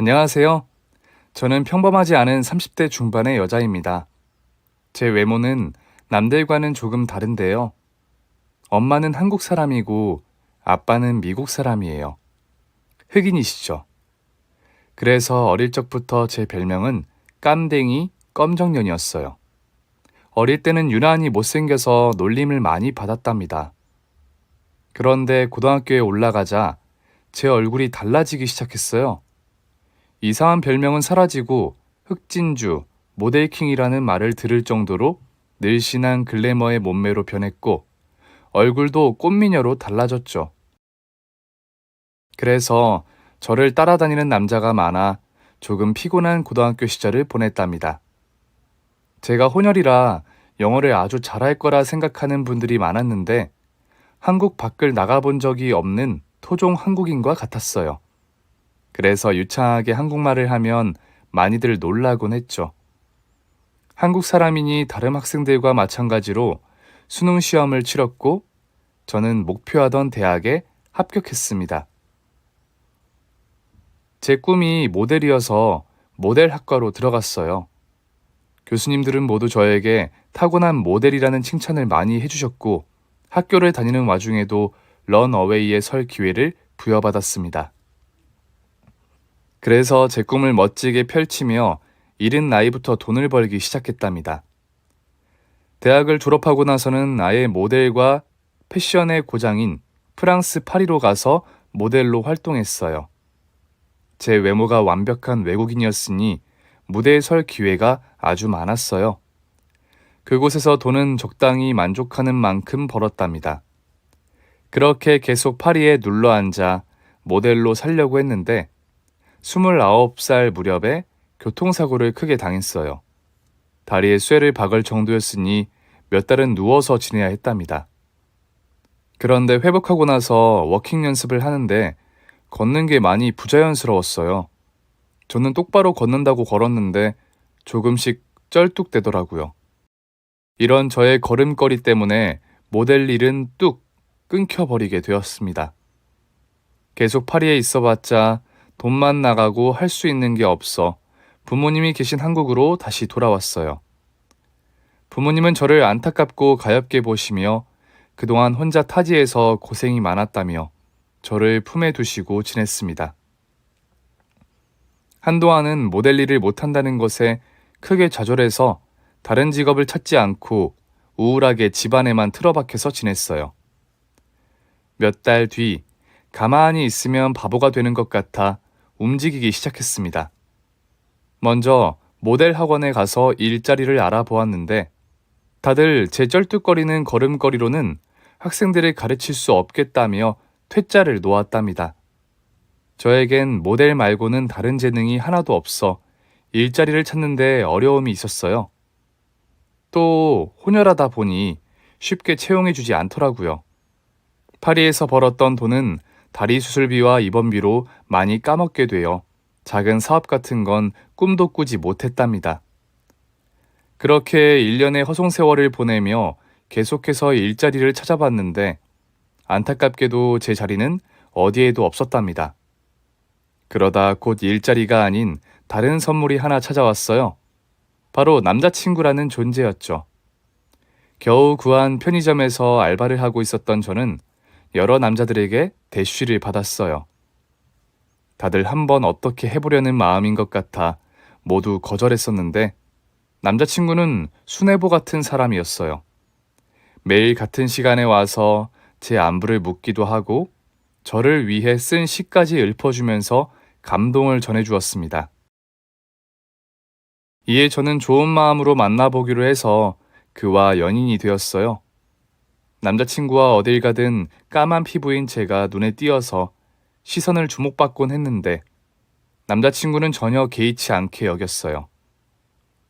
안녕하세요. 저는 평범하지 않은 30대 중반의 여자입니다. 제 외모는 남들과는 조금 다른데요. 엄마는 한국 사람이고 아빠는 미국 사람이에요. 흑인이시죠. 그래서 어릴 적부터 제 별명은 깜댕이 껌정년이었어요. 어릴 때는 유난히 못생겨서 놀림을 많이 받았답니다. 그런데 고등학교에 올라가자 제 얼굴이 달라지기 시작했어요. 이상한 별명은 사라지고 흑진주, 모델킹이라는 말을 들을 정도로 늘씬한 글래머의 몸매로 변했고 얼굴도 꽃미녀로 달라졌죠. 그래서 저를 따라다니는 남자가 많아 조금 피곤한 고등학교 시절을 보냈답니다. 제가 혼혈이라 영어를 아주 잘할 거라 생각하는 분들이 많았는데 한국 밖을 나가본 적이 없는 토종 한국인과 같았어요. 그래서 유창하게 한국말을 하면 많이들 놀라곤 했죠. 한국 사람이니 다른 학생들과 마찬가지로 수능 시험을 치렀고 저는 목표하던 대학에 합격했습니다. 제 꿈이 모델이어서 모델학과로 들어갔어요. 교수님들은 모두 저에게 타고난 모델이라는 칭찬을 많이 해주셨고 학교를 다니는 와중에도 런어웨이에 설 기회를 부여받았습니다. 그래서 제 꿈을 멋지게 펼치며 이른 나이부터 돈을 벌기 시작했답니다. 대학을 졸업하고 나서는 아예 모델과 패션의 고장인 프랑스 파리로 가서 모델로 활동했어요. 제 외모가 완벽한 외국인이었으니 무대에 설 기회가 아주 많았어요. 그곳에서 돈은 적당히 만족하는 만큼 벌었답니다. 그렇게 계속 파리에 눌러앉아 모델로 살려고 했는데 29살 무렵에 교통사고를 크게 당했어요. 다리에 쇠를 박을 정도였으니 몇 달은 누워서 지내야 했답니다. 그런데 회복하고 나서 워킹 연습을 하는데 걷는 게 많이 부자연스러웠어요. 저는 똑바로 걷는다고 걸었는데 조금씩 쩔뚝대더라고요. 이런 저의 걸음걸이 때문에 모델 일은 뚝 끊겨버리게 되었습니다. 계속 파리에 있어봤자 돈만 나가고 할 수 있는 게 없어 부모님이 계신 한국으로 다시 돌아왔어요. 부모님은 저를 안타깝고 가엾게 보시며 그동안 혼자 타지에서 고생이 많았다며 저를 품에 두시고 지냈습니다. 한동안은 모델 일을 못한다는 것에 크게 좌절해서 다른 직업을 찾지 않고 우울하게 집안에만 틀어박혀서 지냈어요. 몇 달 뒤 가만히 있으면 바보가 되는 것 같아 움직이기 시작했습니다. 먼저 모델 학원에 가서 일자리를 알아보았는데 다들 제 쩔뚝거리는 걸음걸이로는 학생들을 가르칠 수 없겠다며 퇴짜를 놓았답니다. 저에겐 모델 말고는 다른 재능이 하나도 없어 일자리를 찾는데 어려움이 있었어요. 또 혼혈하다 보니 쉽게 채용해주지 않더라고요. 파리에서 벌었던 돈은 다리 수술비와 입원비로 많이 까먹게 되어 작은 사업 같은 건 꿈도 꾸지 못했답니다. 그렇게 1년의 허송세월을 보내며 계속해서 일자리를 찾아봤는데 안타깝게도 제 자리는 어디에도 없었답니다. 그러다 곧 일자리가 아닌 다른 선물이 하나 찾아왔어요. 바로 남자친구라는 존재였죠. 겨우 구한 편의점에서 알바를 하고 있었던 저는 여러 남자들에게 대쉬를 받았어요. 다들 한번 어떻게 해보려는 마음인 것 같아 모두 거절했었는데 남자친구는 수뇌보 같은 사람이었어요. 매일 같은 시간에 와서 제 안부를 묻기도 하고 저를 위해 쓴 시까지 읊어주면서 감동을 전해주었습니다. 이에 저는 좋은 마음으로 만나보기로 해서 그와 연인이 되었어요. 남자친구와 어딜 가든 까만 피부인 제가 눈에 띄어서 시선을 주목받곤 했는데 남자친구는 전혀 개의치 않게 여겼어요.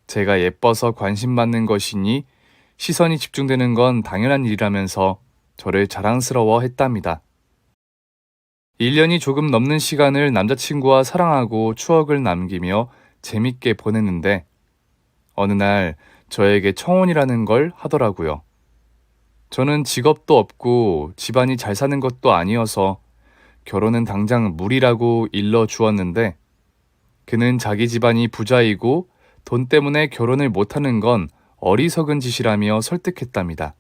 제가 예뻐서 관심받는 것이니 시선이 집중되는 건 당연한 일이라면서 저를 자랑스러워 했답니다. 1년이 조금 넘는 시간을 남자친구와 사랑하고 추억을 남기며 재밌게 보냈는데 어느 날 저에게 청혼이라는 걸 하더라고요. 저는 직업도 없고 집안이 잘 사는 것도 아니어서 결혼은 당장 무리라고 일러 주었는데 그는 자기 집안이 부자이고 돈 때문에 결혼을 못하는 건 어리석은 짓이라며 설득했답니다.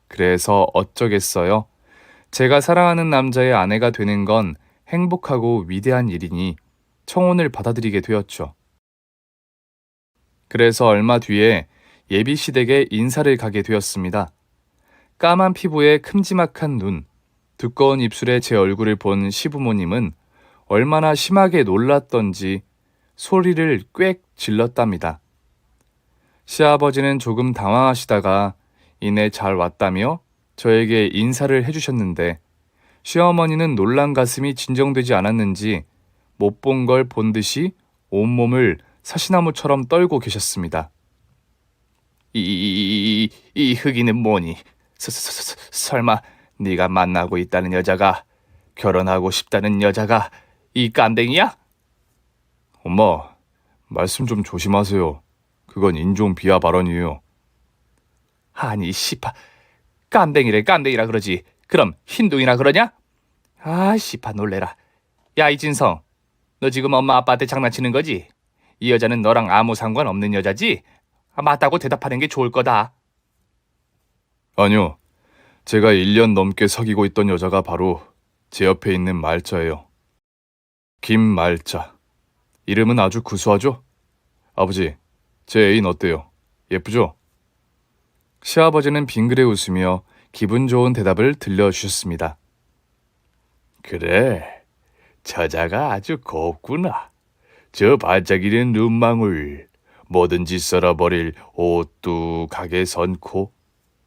그래서 어쩌겠어요. 제가 사랑하는 남자의 아내가 되는 건 행복하고 위대한 일이니 청혼을 받아들이게 되었죠. 그래서 얼마 뒤에 예비 시댁에 인사를 가게 되었습니다. 까만 피부에 큼지막한 눈, 두꺼운 입술에 제 얼굴을 본 시부모님은 얼마나 심하게 놀랐던지 소리를 꽥 질렀답니다. 시아버지는 조금 당황하시다가 이내 잘 왔다며 저에게 인사를 해주셨는데 시어머니는 놀란 가슴이 진정되지 않았는지 못 본 걸 본 듯이 온몸을 사시나무처럼 떨고 계셨습니다. 이 흑이는 뭐니? 설마 네가 만나고 있다는 여자가, 결혼하고 싶다는 여자가 이 깐댕이야? 엄마, 말씀 좀 조심하세요. 그건 인종 비하 발언이에요. 아니 씨파, 깐댕이라 그러지. 그럼 흰둥이라 그러냐? 아 씨파 놀래라. 야 이진성, 너 지금 엄마 아빠한테 장난치는 거지? 이 여자는 너랑 아무 상관없는 여자지? 맞다고 대답하는 게 좋을 거다. 아니요. 제가 1년 넘게 사귀고 있던 여자가 바로 제 옆에 있는 말자예요. 김말자. 이름은 아주 구수하죠? 아버지, 제 애인 어때요? 예쁘죠? 시아버지는 빙그레 웃으며 기분 좋은 대답을 들려주셨습니다. 그래, 저자가 아주 곱구나. 저 반짝이는 눈망울, 뭐든지 썰어버릴 오뚝하게 선 코,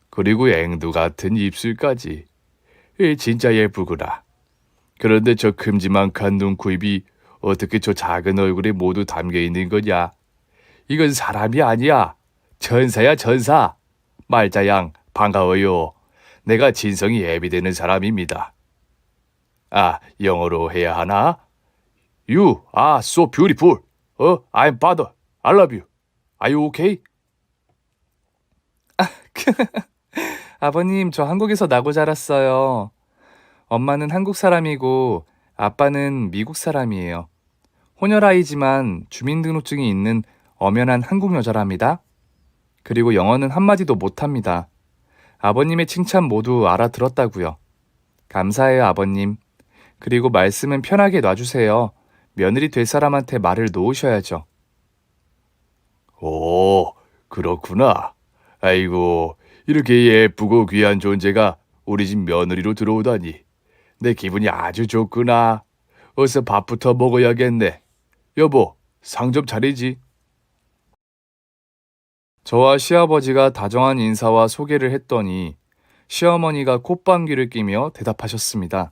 그리고 앵두 같은 입술까지. 진짜 예쁘구나. 그런데 저 큼지막한 눈코입이 어떻게 저 작은 얼굴에 모두 담겨 있는 거냐? 이건 사람이 아니야. 천사야, 천사. 말자양, 반가워요. 내가 진성이 예비되는 사람입니다. 아, 영어로 해야 하나? You are so beautiful. I'm father. I love you. Are you okay? 아버님, 저 한국에서 나고 자랐어요. 엄마는 한국 사람이고 아빠는 미국 사람이에요. 혼혈아이지만 주민등록증이 있는 엄연한 한국 여자랍니다. 그리고 영어는 한마디도 못합니다. 아버님의 칭찬 모두 알아들었다고요. 감사해요, 아버님. 그리고 말씀은 편하게 놔주세요. 며느리 될 사람한테 말을 놓으셔야죠. 오, 그렇구나. 아이고, 이렇게 예쁘고 귀한 존재가 우리 집 며느리로 들어오다니. 내 기분이 아주 좋구나. 어서 밥부터 먹어야겠네. 여보, 상 좀 차리지. 저와 시아버지가 다정한 인사와 소개를 했더니 시어머니가 콧방귀를 끼며 대답하셨습니다.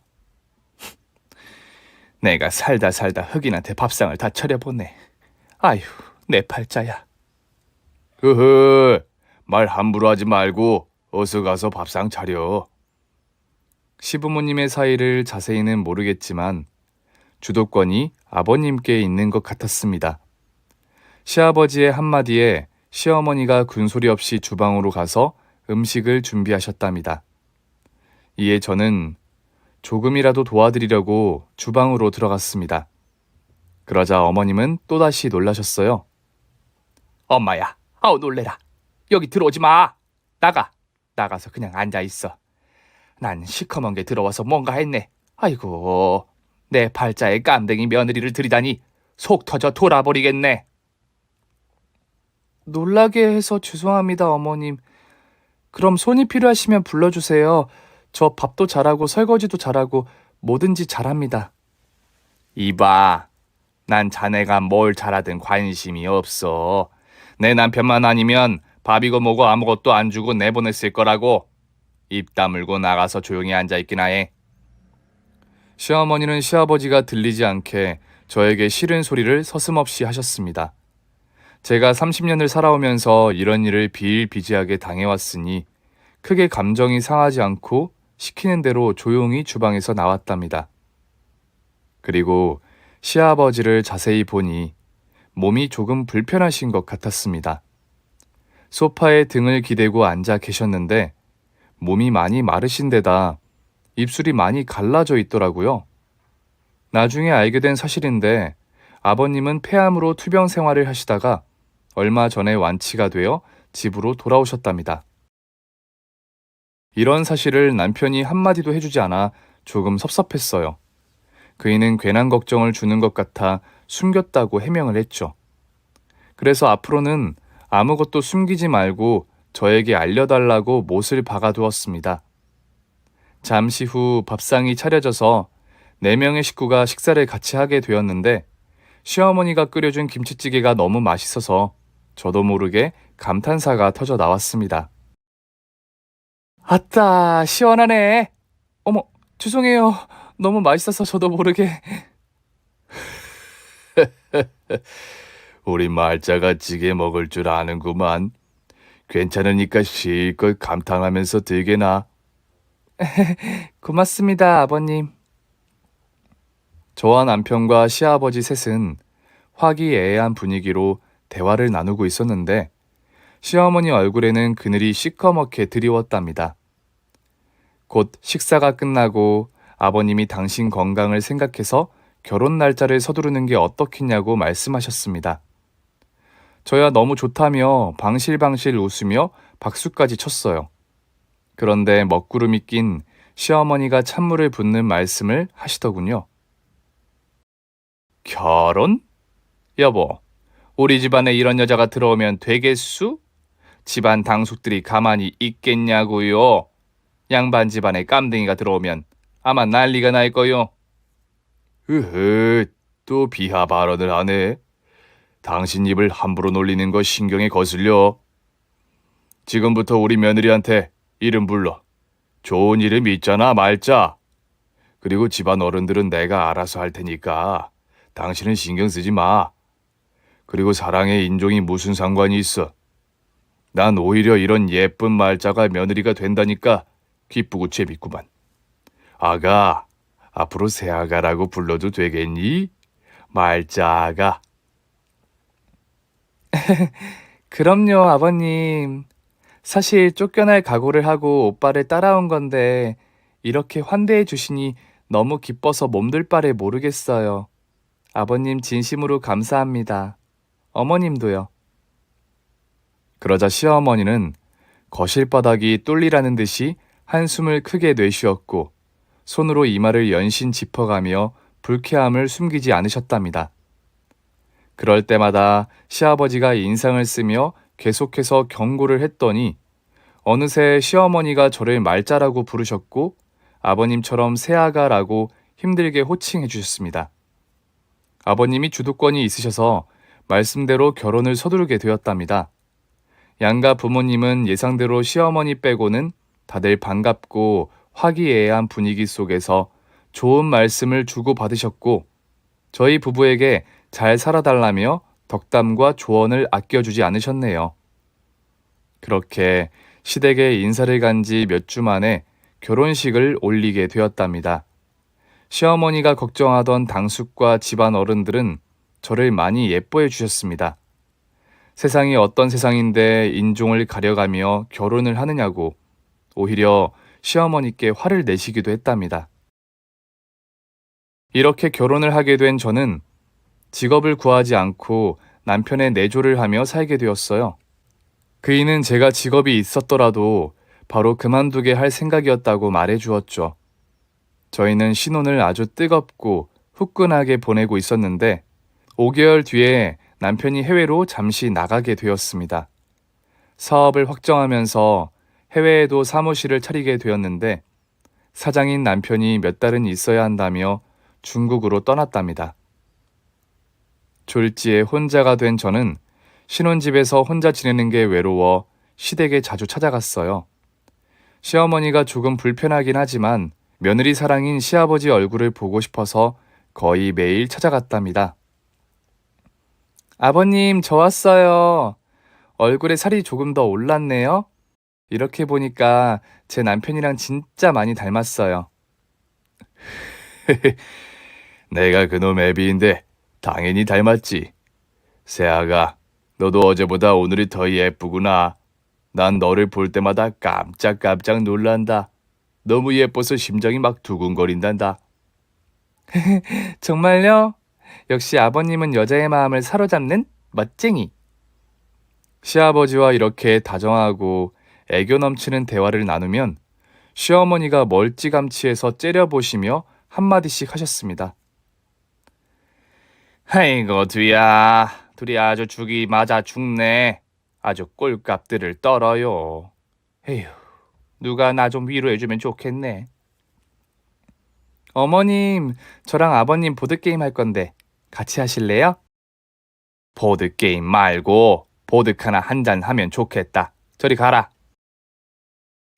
내가 살다 흑인한테 밥상을 다 차려보네. 아휴, 내 팔자야. 말 함부로 하지 말고 어서 가서 밥상 차려. 시부모님의 사이를 자세히는 모르겠지만 주도권이 아버님께 있는 것 같았습니다. 시아버지의 한마디에 시어머니가 군소리 없이 주방으로 가서 음식을 준비하셨답니다. 이에 저는 조금이라도 도와드리려고 주방으로 들어갔습니다. 그러자 어머님은 또다시 놀라셨어요. 엄마야, 아우 놀래라. 여기 들어오지 마. 나가서 그냥 앉아있어. 난 시커먼 게 들어와서 뭔가 했네. 아이고, 내 팔자에 깜댕이 며느리를 들이다니 속 터져 돌아버리겠네. 놀라게 해서 죄송합니다, 어머님. 그럼 손이 필요하시면 불러주세요. 저 밥도 잘하고 설거지도 잘하고 뭐든지 잘합니다. 이봐, 난 자네가 뭘 잘하든 관심이 없어. 내 남편만 아니면 밥이고 뭐고 아무것도 안 주고 내보냈을 거라고. 입 다물고 나가서 조용히 앉아있기나 해. 시어머니는 시아버지가 들리지 않게 저에게 싫은 소리를 서슴없이 하셨습니다. 제가 30년을 살아오면서 이런 일을 비일비재하게 당해왔으니 크게 감정이 상하지 않고 시키는 대로 조용히 주방에서 나왔답니다. 그리고 시아버지를 자세히 보니 몸이 조금 불편하신 것 같았습니다. 소파에 등을 기대고 앉아 계셨는데 몸이 많이 마르신 데다 입술이 많이 갈라져 있더라고요. 나중에 알게 된 사실인데 아버님은 폐암으로 투병 생활을 하시다가 얼마 전에 완치가 되어 집으로 돌아오셨답니다. 이런 사실을 남편이 한마디도 해주지 않아 조금 섭섭했어요. 그이는 괜한 걱정을 주는 것 같아 숨겼다고 해명을 했죠. 그래서 앞으로는 아무것도 숨기지 말고 저에게 알려달라고 못을 박아두었습니다. 잠시 후 밥상이 차려져서 4명의 식구가 식사를 같이 하게 되었는데 시어머니가 끓여준 김치찌개가 너무 맛있어서 저도 모르게 감탄사가 터져 나왔습니다. 아따, 시원하네. 어머, 죄송해요. 너무 맛있어서 저도 모르게. 우리 말자가 찌개 먹을 줄 아는구만. 괜찮으니까 실컷 감탄하면서 들게나. 고맙습니다, 아버님. 저와 남편과 시아버지 셋은 화기애애한 분위기로 대화를 나누고 있었는데 시어머니 얼굴에는 그늘이 시커멓게 드리웠답니다. 곧 식사가 끝나고 아버님이 당신 건강을 생각해서 결혼 날짜를 서두르는 게 어떻겠냐고 말씀하셨습니다. 저야 너무 좋다며 방실방실 웃으며 박수까지 쳤어요. 그런데 먹구름이 낀 시어머니가 찬물을 붓는 말씀을 하시더군요. 결혼? 여보, 우리 집안에 이런 여자가 들어오면 되겠수? 집안 당숙들이 가만히 있겠냐고요. 양반 집안에 깜댕이가 들어오면 아마 난리가 날 거요. 또 비하 발언을 하네. 당신 입을 함부로 놀리는 거 신경에 거슬려. 지금부터 우리 며느리한테 이름 불러. 좋은 이름 있잖아, 말자. 그리고 집안 어른들은 내가 알아서 할 테니까 당신은 신경 쓰지 마. 그리고 사랑에 인종이 무슨 상관이 있어. 난 오히려 이런 예쁜 말자가 며느리가 된다니까 기쁘고 재밌구만. 아가, 앞으로 새아가라고 불러도 되겠니? 말자아가. 그럼요, 아버님. 사실 쫓겨날 각오를 하고 오빠를 따라온 건데 이렇게 환대해 주시니 너무 기뻐서 몸둘 바를 모르겠어요. 아버님 진심으로 감사합니다. 어머님도요. 그러자 시어머니는 거실 바닥이 뚫리라는 듯이 한숨을 크게 내쉬었고 손으로 이마를 연신 짚어가며 불쾌함을 숨기지 않으셨답니다. 그럴 때마다 시아버지가 인상을 쓰며 계속해서 경고를 했더니 어느새 시어머니가 저를 말자라고 부르셨고 아버님처럼 새아가라고 힘들게 호칭해 주셨습니다. 아버님이 주도권이 있으셔서 말씀대로 결혼을 서두르게 되었답니다. 양가 부모님은 예상대로 시어머니 빼고는 다들 반갑고 화기애애한 분위기 속에서 좋은 말씀을 주고받으셨고 저희 부부에게 잘 살아달라며 덕담과 조언을 아껴주지 않으셨네요. 그렇게 시댁에 인사를 간 지 몇 주 만에 결혼식을 올리게 되었답니다. 시어머니가 걱정하던 당숙과 집안 어른들은 저를 많이 예뻐해 주셨습니다. 세상이 어떤 세상인데 인종을 가려가며 결혼을 하느냐고 오히려 시어머니께 화를 내시기도 했답니다. 이렇게 결혼을 하게 된 저는 직업을 구하지 않고 남편의 내조를 하며 살게 되었어요. 그이는 제가 직업이 있었더라도 바로 그만두게 할 생각이었다고 말해 주었죠. 저희는 신혼을 아주 뜨겁고 후끈하게 보내고 있었는데 5개월 뒤에 남편이 해외로 잠시 나가게 되었습니다. 사업을 확정하면서 해외에도 사무실을 차리게 되었는데 사장인 남편이 몇 달은 있어야 한다며 중국으로 떠났답니다. 졸지에 혼자가 된 저는 신혼집에서 혼자 지내는 게 외로워 시댁에 자주 찾아갔어요. 시어머니가 조금 불편하긴 하지만 며느리 사랑인 시아버지 얼굴을 보고 싶어서 거의 매일 찾아갔답니다. 아버님, 저 왔어요. 얼굴에 살이 조금 더 올랐네요. 이렇게 보니까 제 남편이랑 진짜 많이 닮았어요. 내가 그놈 애비인데 당연히 닮았지. 새아가, 너도 어제보다 오늘이 더 예쁘구나. 난 너를 볼 때마다 깜짝깜짝 놀란다. 너무 예뻐서 심장이 막 두근거린단다. 정말요? 역시 아버님은 여자의 마음을 사로잡는 멋쟁이. 시아버지와 이렇게 다정하고 애교 넘치는 대화를 나누면 시어머니가 멀찌감치해서 째려보시며 한마디씩 하셨습니다. 아이고 두야, 둘이 아주 죽이 맞아 죽네. 아주 꼴값들을 떨어요. 에휴, 누가 나 좀 위로해주면 좋겠네. 어머님, 저랑 아버님 보드게임 할 건데 같이 하실래요? 보드게임 말고 보드카나 한잔 하면 좋겠다. 저리 가라.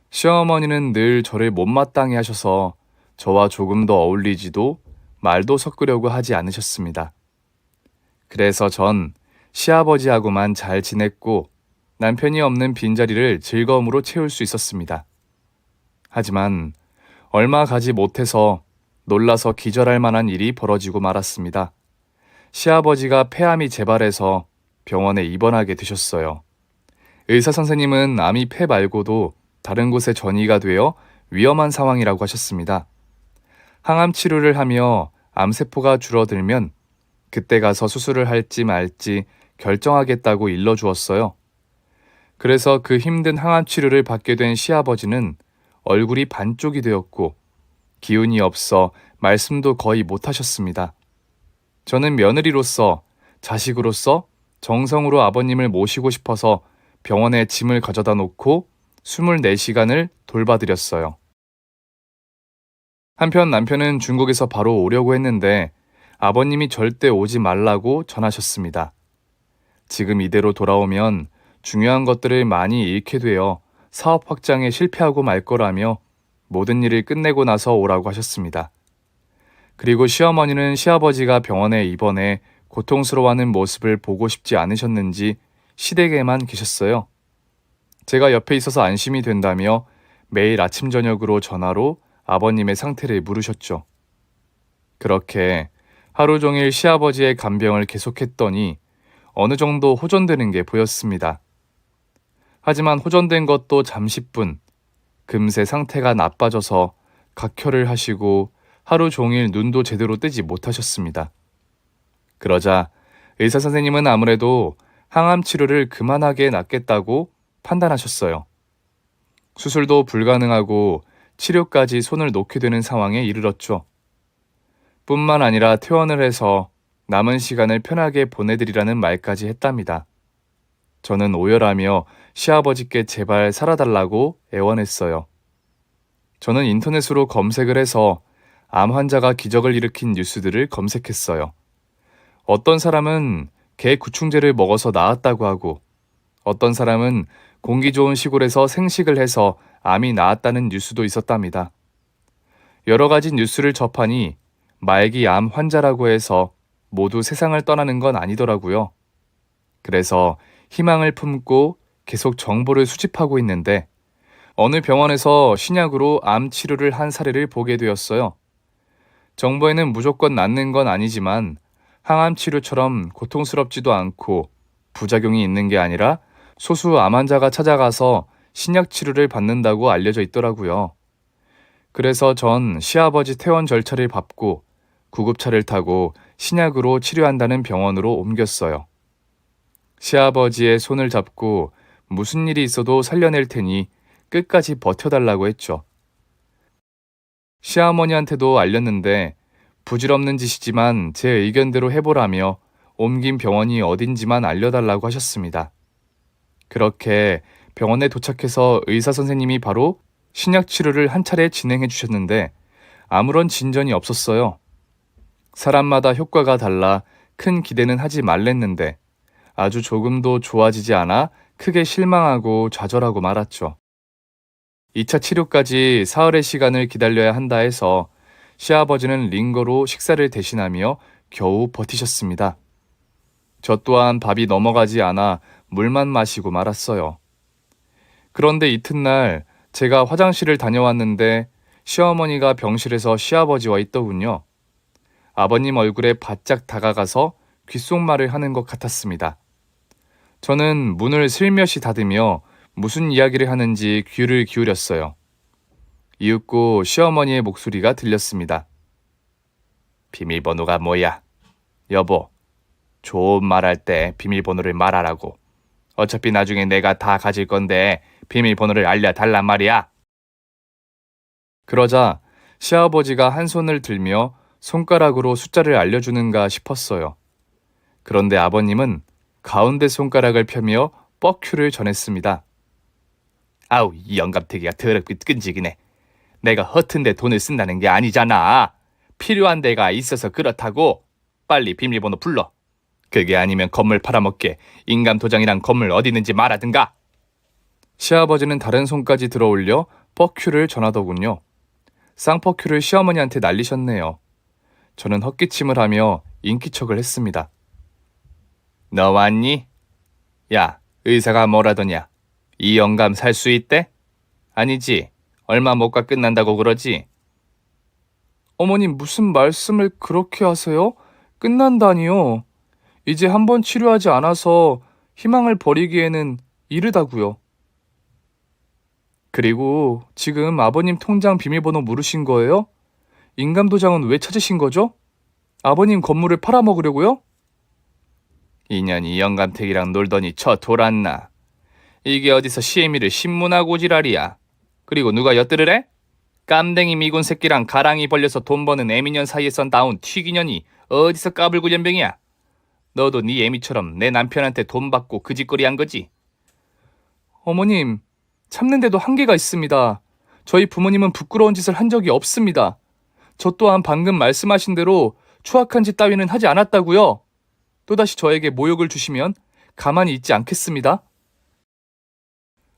시어머니는 늘 저를 못마땅해 하셔서 저와 조금 더 어울리지도 말도 섞으려고 하지 않으셨습니다. 그래서 전 시아버지하고만 잘 지냈고 남편이 없는 빈자리를 즐거움으로 채울 수 있었습니다. 하지만 얼마 가지 못해서 놀라서 기절할 만한 일이 벌어지고 말았습니다. 시아버지가 폐암이 재발해서 병원에 입원하게 되셨어요. 의사 선생님은 암이 폐 말고도 다른 곳에 전이가 되어 위험한 상황이라고 하셨습니다. 항암 치료를 하며 암세포가 줄어들면 그때 가서 수술을 할지 말지 결정하겠다고 일러주었어요. 그래서 그 힘든 항암 치료를 받게 된 시아버지는 얼굴이 반쪽이 되었고 기운이 없어 말씀도 거의 못하셨습니다. 저는 며느리로서, 자식으로서 정성으로 아버님을 모시고 싶어서 병원에 짐을 가져다 놓고 24시간을 돌봐드렸어요. 한편 남편은 중국에서 바로 오려고 했는데 아버님이 절대 오지 말라고 전하셨습니다. 지금 이대로 돌아오면 중요한 것들을 많이 잃게 되어 사업 확장에 실패하고 말 거라며 모든 일을 끝내고 나서 오라고 하셨습니다. 그리고 시어머니는 시아버지가 병원에 입원해 고통스러워하는 모습을 보고 싶지 않으셨는지 시댁에만 계셨어요. 제가 옆에 있어서 안심이 된다며 매일 아침 저녁으로 전화로 아버님의 상태를 물으셨죠. 그렇게 하루 종일 시아버지의 간병을 계속했더니 어느 정도 호전되는 게 보였습니다. 하지만 호전된 것도 잠시뿐, 금세 상태가 나빠져서 각혈을 하시고 하루 종일 눈도 제대로 뜨지 못하셨습니다. 그러자 의사 선생님은 아무래도 항암 치료를 그만하게 낫겠다고 판단하셨어요. 수술도 불가능하고 치료까지 손을 놓게 되는 상황에 이르렀죠. 뿐만 아니라 퇴원을 해서 남은 시간을 편하게 보내드리라는 말까지 했답니다. 저는 오열하며 시아버지께 제발 살아달라고 애원했어요. 저는 인터넷으로 검색을 해서 암 환자가 기적을 일으킨 뉴스들을 검색했어요. 어떤 사람은 개 구충제를 먹어서 나았다고 하고 어떤 사람은 공기 좋은 시골에서 생식을 해서 암이 나았다는 뉴스도 있었답니다. 여러 가지 뉴스를 접하니 말기 암 환자라고 해서 모두 세상을 떠나는 건 아니더라고요. 그래서 희망을 품고 계속 정보를 수집하고 있는데 어느 병원에서 신약으로 암 치료를 한 사례를 보게 되었어요. 정보에는 무조건 낫는 건 아니지만 항암 치료처럼 고통스럽지도 않고 부작용이 있는 게 아니라 소수 암 환자가 찾아가서 신약 치료를 받는다고 알려져 있더라고요. 그래서 전 시아버지 퇴원 절차를 밟고 구급차를 타고 신약으로 치료한다는 병원으로 옮겼어요. 시아버지의 손을 잡고 무슨 일이 있어도 살려낼 테니 끝까지 버텨달라고 했죠. 시어머니한테도 알렸는데 부질없는 짓이지만 제 의견대로 해보라며 옮긴 병원이 어딘지만 알려달라고 하셨습니다. 그렇게 병원에 도착해서 의사 선생님이 바로 신약 치료를 한 차례 진행해 주셨는데 아무런 진전이 없었어요. 사람마다 효과가 달라 큰 기대는 하지 말랬는데 아주 조금도 좋아지지 않아 크게 실망하고 좌절하고 말았죠. 2차 치료까지 사흘의 시간을 기다려야 한다 해서 시아버지는 링거로 식사를 대신하며 겨우 버티셨습니다. 저 또한 밥이 넘어가지 않아 물만 마시고 말았어요. 그런데 이튿날 제가 화장실을 다녀왔는데 시어머니가 병실에서 시아버지와 있더군요. 아버님 얼굴에 바짝 다가가서 귓속말을 하는 것 같았습니다. 저는 문을 슬며시 닫으며 무슨 이야기를 하는지 귀를 기울였어요. 이윽고 시어머니의 목소리가 들렸습니다. 비밀번호가 뭐야? 여보, 좋은 말할 때 비밀번호를 말하라고. 어차피 나중에 내가 다 가질 건데 비밀번호를 알려달란 말이야. 그러자 시아버지가 한 손을 들며 손가락으로 숫자를 알려주는가 싶었어요. 그런데 아버님은 가운데 손가락을 펴며 뻑큐를 전했습니다. 아우, 이 영감태기가 더럽게 끈질기네. 내가 허튼데 돈을 쓴다는 게 아니잖아. 필요한 데가 있어서 그렇다고. 빨리 비밀번호 불러. 그게 아니면 건물 팔아먹게 인감 도장이랑 건물 어디 있는지 말하든가. 시아버지는 다른 손까지 들어올려 뻑큐를 전하더군요. 쌍뻑큐를 시어머니한테 날리셨네요. 저는 헛기침을 하며 인기척을 했습니다. 너 왔니? 야, 의사가 뭐라더냐? 이 영감 살 수 있대? 아니지, 얼마 못 가 끝난다고 그러지? 어머님, 무슨 말씀을 그렇게 하세요? 끝난다니요. 이제 한번 치료하지 않아서 희망을 버리기에는 이르다고요. 그리고 지금 아버님 통장 비밀번호 물으신 거예요? 인감도장은 왜 찾으신 거죠? 아버님 건물을 팔아먹으려고요? 인연이 영감택이랑 놀더니 쳐 돌았나. 이게 어디서 시애미를 신문하고 지랄이야. 그리고 누가 엿들으래? 깜댕이 미군 새끼랑 가랑이 벌려서 돈 버는 애미년 사이에선 나온 튀기년이 어디서 까불고 연병이야. 너도 네 애미처럼 내 남편한테 돈 받고 그 짓거리 한 거지? 어머님, 참는데도 한계가 있습니다. 저희 부모님은 부끄러운 짓을 한 적이 없습니다. 저 또한 방금 말씀하신 대로 추악한 짓 따위는 하지 않았다고요. 또다시 저에게 모욕을 주시면 가만히 있지 않겠습니다.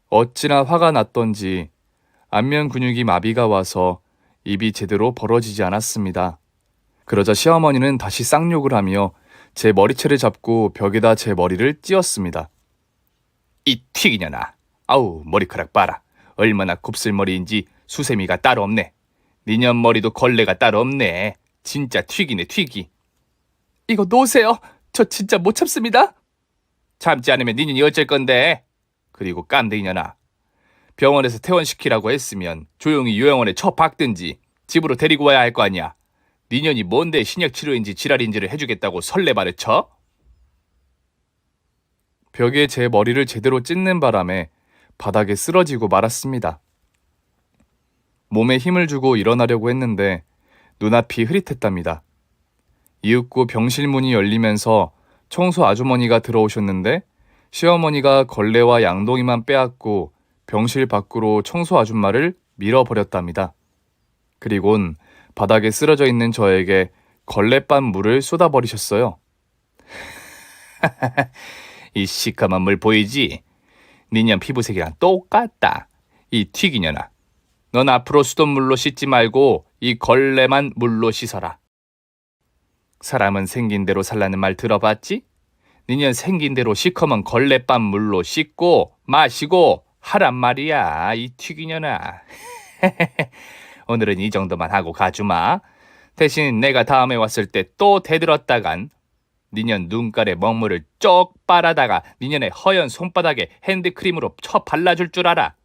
어찌나 화가 났던지 안면 근육이 마비가 와서 입이 제대로 벌어지지 않았습니다. 그러자 시어머니는 다시 쌍욕을 하며 제 머리채를 잡고 벽에다 제 머리를 찧었습니다. 이 튀기냐나. 아우, 머리카락 봐라. 얼마나 곱슬머리인지 수세미가 따로 없네. 니년 머리도 걸레가 따로 없네. 진짜 튀기네, 튀기. 이거 놓으세요. 저 진짜 못 참습니다. 참지 않으면 니년이 어쩔 건데. 그리고 깜댕이년아, 병원에서 퇴원시키라고 했으면 조용히 요양원에 처박든지 집으로 데리고 와야 할 거 아니야. 니년이 뭔데 신약치료인지 지랄인지를 해주겠다고 설레발을 쳐? 벽에 제 머리를 제대로 찢는 바람에 바닥에 쓰러지고 말았습니다. 몸에 힘을 주고 일어나려고 했는데 눈앞이 흐릿했답니다. 이윽고 병실 문이 열리면서 청소 아주머니가 들어오셨는데 시어머니가 걸레와 양동이만 빼앗고 병실 밖으로 청소 아줌마를 밀어버렸답니다. 그리곤 바닥에 쓰러져 있는 저에게 걸레반 물을 쏟아버리셨어요. 이 시커먼 물 보이지? 니년 피부색이랑 똑같다. 이 튀기년아. 넌 앞으로 수돗물로 씻지 말고 이 걸레만 물로 씻어라. 사람은 생긴 대로 살라는 말 들어봤지? 니년 생긴 대로 시커먼 걸레반 물로 씻고 마시고 하란 말이야, 이 튀기년아. 오늘은 이 정도만 하고 가주마. 대신 내가 다음에 왔을 때 또 대들었다간 니년 눈깔에 먹물을 쪽 빨아다가 니년의 허연 손바닥에 핸드크림으로 쳐 발라줄 줄 알아.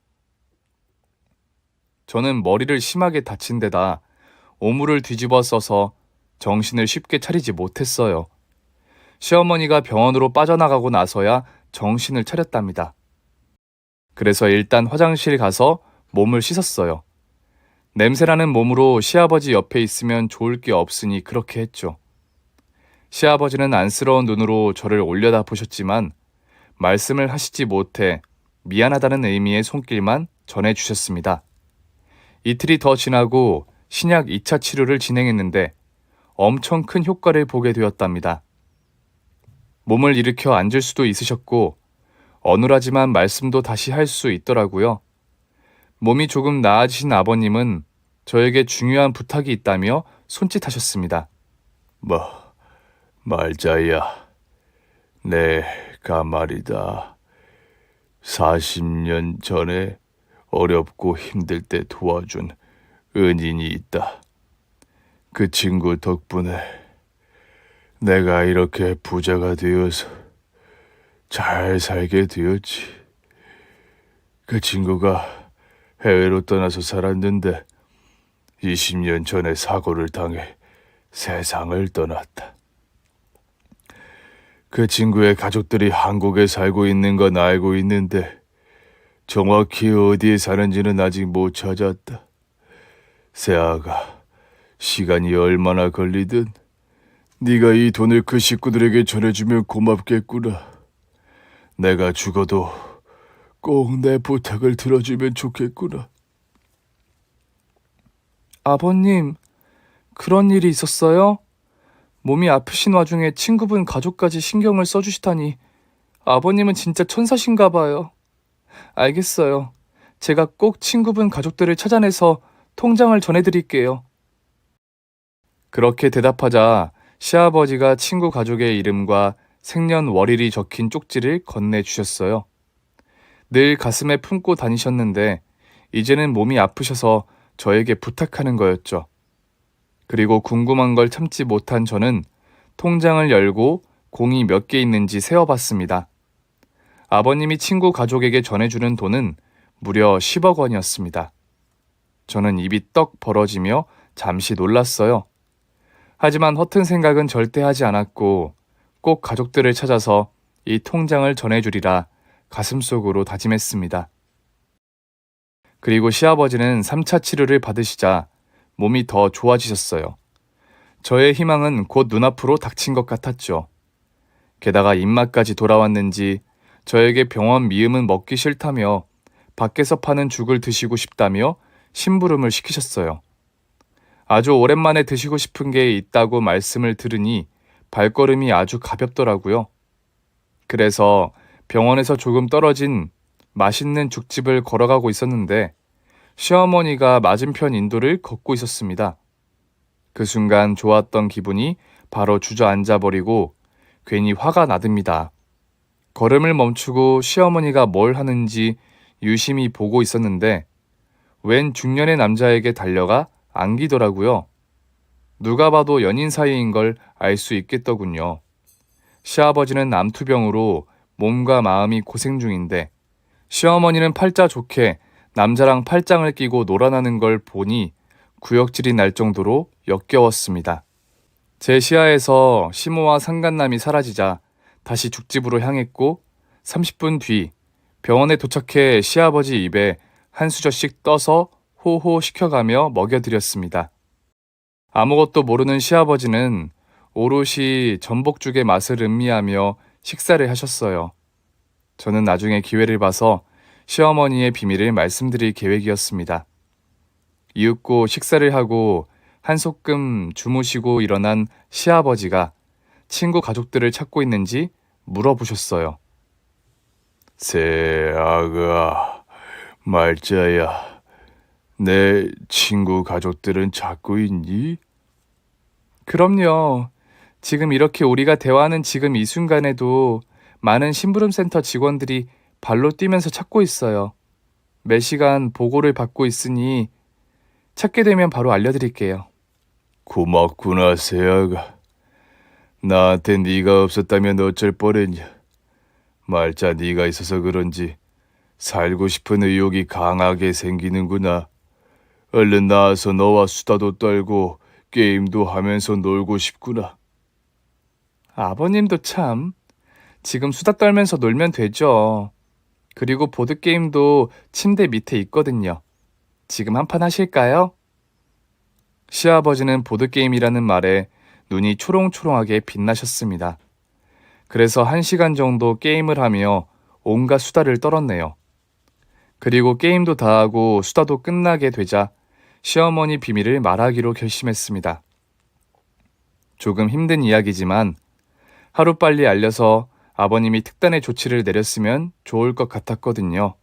저는 머리를 심하게 다친 데다 오물을 뒤집어 써서 정신을 쉽게 차리지 못했어요. 시어머니가 병원으로 빠져나가고 나서야 정신을 차렸답니다. 그래서 일단 화장실 가서 몸을 씻었어요. 냄새나는 몸으로 시아버지 옆에 있으면 좋을 게 없으니 그렇게 했죠. 시아버지는 안쓰러운 눈으로 저를 올려다보셨지만 말씀을 하시지 못해 미안하다는 의미의 손길만 전해주셨습니다. 이틀이 더 지나고 신약 2차 치료를 진행했는데 엄청 큰 효과를 보게 되었답니다. 몸을 일으켜 앉을 수도 있으셨고 어눌하지만 말씀도 다시 할 수 있더라고요. 몸이 조금 나아지신 아버님은 저에게 중요한 부탁이 있다며 손짓하셨습니다. 말자야. 내가 말이다. 40년 전에 어렵고 힘들 때 도와준 은인이 있다. 그 친구 덕분에 내가 이렇게 부자가 되어서 잘 살게 되었지. 그 친구가 해외로 떠나서 살았는데 20년 전에 사고를 당해 세상을 떠났다. 그 친구의 가족들이 한국에 살고 있는 건 알고 있는데 정확히 어디에 사는지는 아직 못 찾았다. 세아가 시간이 얼마나 걸리든 네가 이 돈을 그 식구들에게 전해주면 고맙겠구나. 내가 죽어도 꼭 내 부탁을 들어주면 좋겠구나. 아버님, 그런 일이 있었어요? 몸이 아프신 와중에 친구분 가족까지 신경을 써주시다니 아버님은 진짜 천사신가 봐요. 알겠어요. 제가 꼭 친구분 가족들을 찾아내서 통장을 전해드릴게요. 그렇게 대답하자 시아버지가 친구 가족의 이름과 생년월일이 적힌 쪽지를 건네주셨어요. 늘 가슴에 품고 다니셨는데 이제는 몸이 아프셔서 저에게 부탁하는 거였죠. 그리고 궁금한 걸 참지 못한 저는 통장을 열고 공이 몇 개 있는지 세어봤습니다. 아버님이 친구 가족에게 전해주는 돈은 무려 10억 원이었습니다. 저는 입이 떡 벌어지며 잠시 놀랐어요. 하지만 허튼 생각은 절대 하지 않았고 꼭 가족들을 찾아서 이 통장을 전해주리라 가슴속으로 다짐했습니다. 그리고 시아버지는 3차 치료를 받으시자 몸이 더 좋아지셨어요. 저의 희망은 곧 눈앞으로 닥친 것 같았죠. 게다가 입맛까지 돌아왔는지 저에게 병원 미음은 먹기 싫다며 밖에서 파는 죽을 드시고 싶다며 심부름을 시키셨어요. 아주 오랜만에 드시고 싶은 게 있다고 말씀을 들으니 발걸음이 아주 가볍더라고요. 그래서 병원에서 조금 떨어진 맛있는 죽집을 걸어가고 있었는데 시어머니가 맞은편 인도를 걷고 있었습니다. 그 순간 좋았던 기분이 바로 주저앉아 버리고 괜히 화가 나듭니다. 걸음을 멈추고 시어머니가 뭘 하는지 유심히 보고 있었는데 웬 중년의 남자에게 달려가 안기더라고요. 누가 봐도 연인 사이인 걸 알 수 있겠더군요. 시아버지는 남투병으로 몸과 마음이 고생 중인데 시어머니는 팔자 좋게 남자랑 팔짱을 끼고 놀아나는 걸 보니 구역질이 날 정도로 역겨웠습니다. 제 시야에서 시모와 상간남이 사라지자 다시 죽집으로 향했고 30분 뒤 병원에 도착해 시아버지 입에 한 수저씩 떠서 호호 시켜가며 먹여드렸습니다. 아무것도 모르는 시아버지는 오롯이 전복죽의 맛을 음미하며 식사를 하셨어요. 저는 나중에 기회를 봐서 시어머니의 비밀을 말씀드릴 계획이었습니다. 이윽고 식사를 하고 한소끔 주무시고 일어난 시아버지가 친구 가족들을 찾고 있는지 물어보셨어요. 세아가 말자야, 내 친구 가족들은 찾고 있니? 그럼요. 지금 이렇게 우리가 대화하는 지금 이 순간에도 많은 심부름센터 직원들이 발로 뛰면서 찾고 있어요. 매 시간 보고를 받고 있으니 찾게 되면 바로 알려드릴게요. 고맙구나, 세아가. 나한테 네가 없었다면 어쩔 뻔했냐. 말자 네가 있어서 그런지 살고 싶은 의욕이 강하게 생기는구나. 얼른 나와서 너와 수다도 떨고 게임도 하면서 놀고 싶구나. 아버님도 참. 지금 수다 떨면서 놀면 되죠. 그리고 보드게임도 침대 밑에 있거든요. 지금 한판 하실까요? 시아버지는 보드게임이라는 말에 눈이 초롱초롱하게 빛나셨습니다. 그래서 1시간 정도 게임을 하며 온갖 수다를 떨었네요. 그리고 게임도 다 하고 수다도 끝나게 되자 시어머니 비밀을 말하기로 결심했습니다. 조금 힘든 이야기지만 하루빨리 알려서 아버님이 특단의 조치를 내렸으면 좋을 것 같았거든요.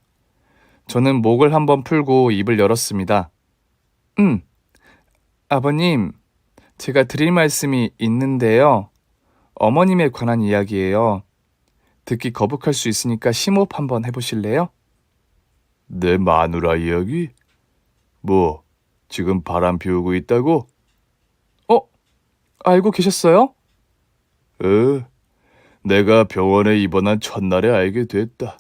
저는 목을 한번 풀고 입을 열었습니다. 아버님, 제가 드릴 말씀이 있는데요. 어머님에 관한 이야기예요. 듣기 거북할 수 있으니까 심호흡 한번 해보실래요? 내 마누라 이야기? 뭐, 지금 바람 피우고 있다고? 알고 계셨어요? 내가 병원에 입원한 첫날에 알게 됐다.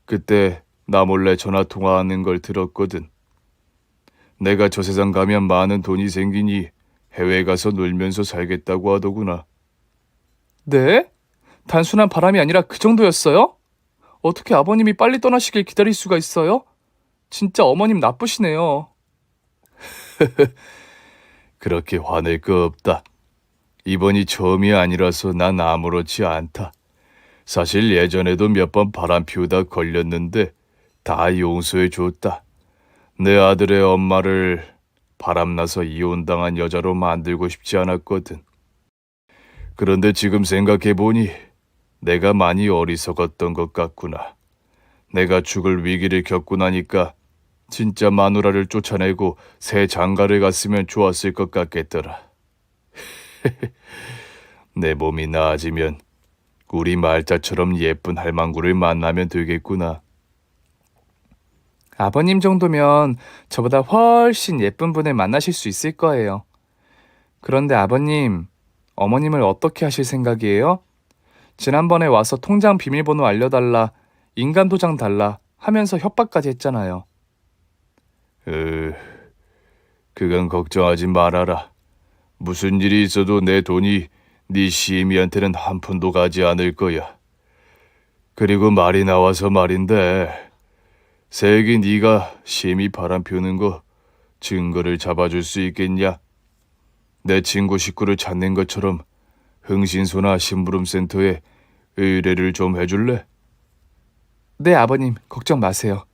그때 나 몰래 전화 통화하는 걸 들었거든. 내가 저 세상 가면 많은 돈이 생기니 해외 가서 놀면서 살겠다고 하더구나. 네? 단순한 바람이 아니라 그 정도였어요? 어떻게 아버님이 빨리 떠나시길 기다릴 수가 있어요? 진짜 어머님 나쁘시네요. 그렇게 화낼 거 없다. 이번이 처음이 아니라서 난 아무렇지 않다. 사실 예전에도 몇 번 바람 피우다 걸렸는데 다 용서해 줬다. 내 아들의 엄마를 바람나서 이혼당한 여자로 만들고 싶지 않았거든. 그런데 지금 생각해보니 내가 많이 어리석었던 것 같구나. 내가 죽을 위기를 겪고 나니까 진짜 마누라를 쫓아내고 새 장가를 갔으면 좋았을 것 같겠더라. 내 몸이 나아지면 우리 말자처럼 예쁜 할망구를 만나면 되겠구나. 아버님 정도면 저보다 훨씬 예쁜 분을 만나실 수 있을 거예요. 그런데 아버님, 어머님을 어떻게 하실 생각이에요? 지난번에 와서 통장 비밀번호 알려달라, 인감 도장 달라 하면서 협박까지 했잖아요. 그건 걱정하지 말아라. 무슨 일이 있어도 내 돈이 네 시애미한테는 한 푼도 가지 않을 거야. 그리고 말이 나와서 말인데, 세기 네가 시애미 바람 피우는 거 증거를 잡아줄 수 있겠냐? 내 친구 식구를 찾는 것처럼 흥신소나 심부름센터에 의뢰를 좀 해줄래? 네, 아버님, 걱정 마세요.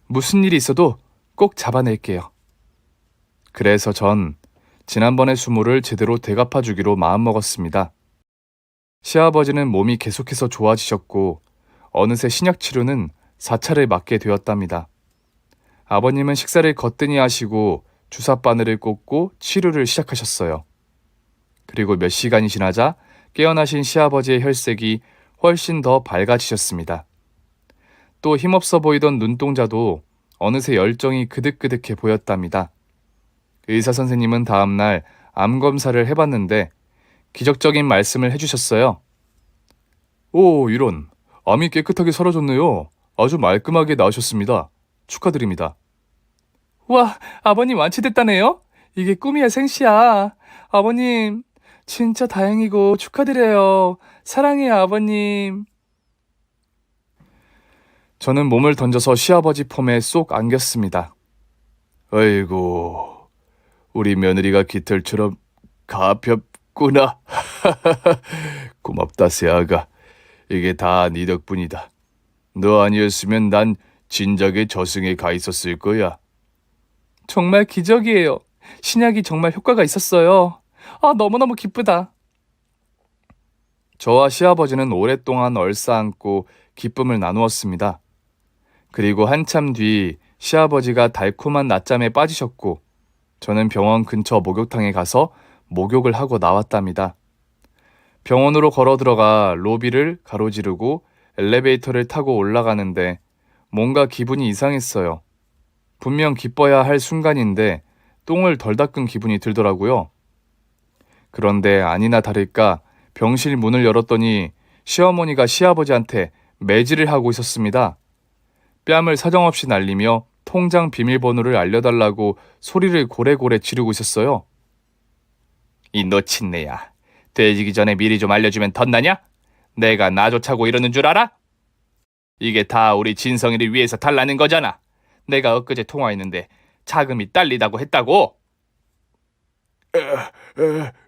무슨 일이 있어도 꼭 잡아낼게요. 그래서 전 지난번의 수모를 제대로 되갚아주기로 마음먹었습니다. 시아버지는 몸이 계속해서 좋아지셨고 어느새 신약 치료는 4차를 맞게 되었답니다. 아버님은 식사를 거뜬히 하시고 주사 바늘을 꽂고 치료를 시작하셨어요. 그리고 몇 시간이 지나자 깨어나신 시아버지의 혈색이 훨씬 더 밝아지셨습니다. 또 힘없어 보이던 눈동자도 어느새 열정이 그득그득해 보였답니다. 의사 선생님은 다음날 암 검사를 해봤는데 기적적인 말씀을 해주셨어요. 오, 이런. 암이 깨끗하게 사라졌네요. 아주 말끔하게 나으셨습니다. 축하드립니다. 와, 아버님 완치됐다네요? 이게 꿈이야 생시야. 아버님, 진짜 다행이고 축하드려요. 사랑해요, 아버님. 저는 몸을 던져서 시아버지 폼에 쏙 안겼습니다. 아이고, 우리 며느리가 깃털처럼 가볍구나. 고맙다, 새아가. 이게 다 네 덕분이다. 너 아니었으면 난 진작에 저승에 가 있었을 거야. 정말 기적이에요. 신약이 정말 효과가 있었어요. 아, 너무너무 기쁘다. 저와 시아버지는 오랫동안 얼싸안고 기쁨을 나누었습니다. 그리고 한참 뒤 시아버지가 달콤한 낮잠에 빠지셨고 저는 병원 근처 목욕탕에 가서 목욕을 하고 나왔답니다. 병원으로 걸어 들어가 로비를 가로지르고 엘리베이터를 타고 올라가는데 뭔가 기분이 이상했어요. 분명 기뻐야 할 순간인데 똥을 덜 닦은 기분이 들더라고요. 그런데 아니나 다를까 병실 문을 열었더니 시어머니가 시아버지한테 매질을 하고 있었습니다. 뺨을 사정없이 날리며 통장 비밀번호를 알려달라고 소리를 고래고래 지르고 있었어요. 이 노친네야. 돼지기 전에 미리 좀 알려주면 덧나냐? 내가 나조차고 이러는 줄 알아? 이게 다 우리 진성이를 위해서 달라는 거잖아. 내가 엊그제 통화했는데 자금이 딸리다고 했다고.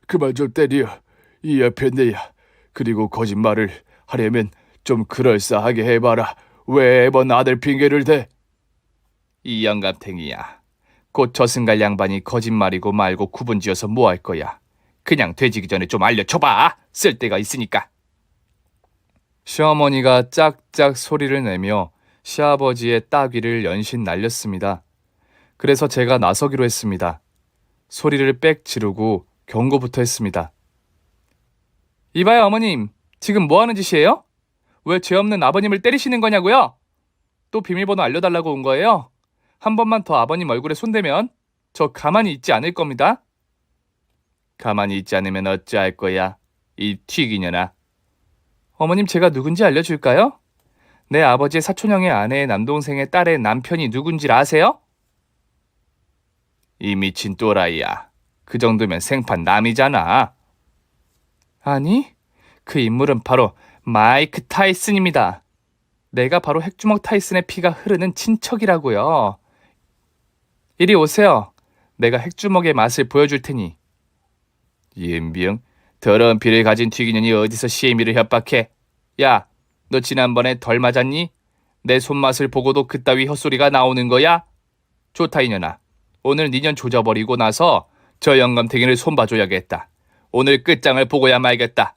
그만 좀 때려. 이 옆에 내야. 그리고 거짓말을 하려면 좀 그럴싸하게 해봐라. 왜 매번 아들 핑계를 대? 이 영감탱이야. 곧 저승갈 양반이 거짓말이고 말고 구분지어서 뭐 할 거야. 그냥 돼지기 전에 좀 알려줘봐. 쓸데가 있으니까. 시어머니가 짝짝 소리를 내며 시아버지의 따귀를 연신 날렸습니다. 그래서 제가 나서기로 했습니다. 소리를 빽 지르고 경고부터 했습니다. 이봐요, 어머님. 지금 뭐 하는 짓이에요? 왜 죄 없는 아버님을 때리시는 거냐고요? 또 비밀번호 알려달라고 온 거예요? 한 번만 더 아버님 얼굴에 손대면 저 가만히 있지 않을 겁니다. 가만히 있지 않으면 어찌할 거야, 이 튀기녀나. 어머님, 제가 누군지 알려줄까요? 내 아버지의 사촌형의 아내의 남동생의 딸의 남편이 누군지 아세요? 이 미친 또라이야. 그 정도면 생판 남이잖아. 아니, 그 인물은 바로 마이크 타이슨입니다. 내가 바로 핵주먹 타이슨의 피가 흐르는 친척이라고요. 이리 오세요. 내가 핵주먹의 맛을 보여줄 테니. 임병, 더러운 피를 가진 튀기년이 어디서 시애미를 협박해? 야, 너 지난번에 덜 맞았니? 내 손맛을 보고도 그따위 헛소리가 나오는 거야? 좋다 이년아. 오늘 니년 조져버리고 나서 저 영감탱이를 손봐줘야겠다. 오늘 끝장을 보고야 말겠다.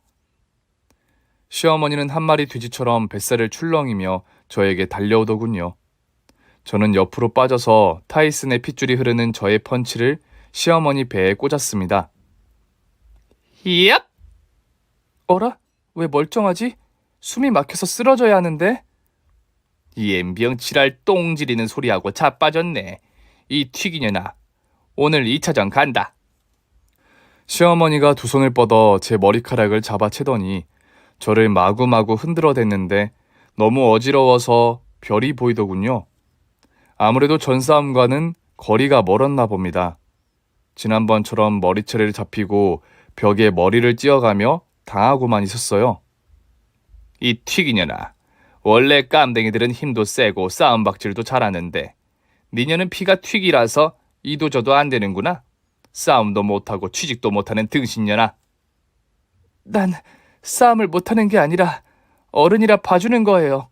시어머니는 한 마리 돼지처럼 뱃살을 출렁이며 저에게 달려오더군요. 저는 옆으로 빠져서 타이슨의 핏줄이 흐르는 저의 펀치를 시어머니 배에 꽂았습니다. 얍! 어라? 왜 멀쩡하지? 숨이 막혀서 쓰러져야 하는데? 이 엠병 지랄 똥 지리는 소리하고 자빠졌네. 이 튀기녀나. 오늘 2차전 간다. 시어머니가 두 손을 뻗어 제 머리카락을 잡아채더니 저를 마구마구 흔들어댔는데 너무 어지러워서 별이 보이더군요. 아무래도 전싸움과는 거리가 멀었나 봅니다. 지난번처럼 머리채를 잡히고 벽에 머리를 찧어가며 당하고만 있었어요. 이 튀기녀나. 원래 깜댕이들은 힘도 세고 싸움박질도 잘하는데 니녀는 피가 튀기라서 이도저도 안 되는구나. 싸움도 못하고 취직도 못하는 등신녀나. 난 싸움을 못하는 게 아니라 어른이라 봐주는 거예요.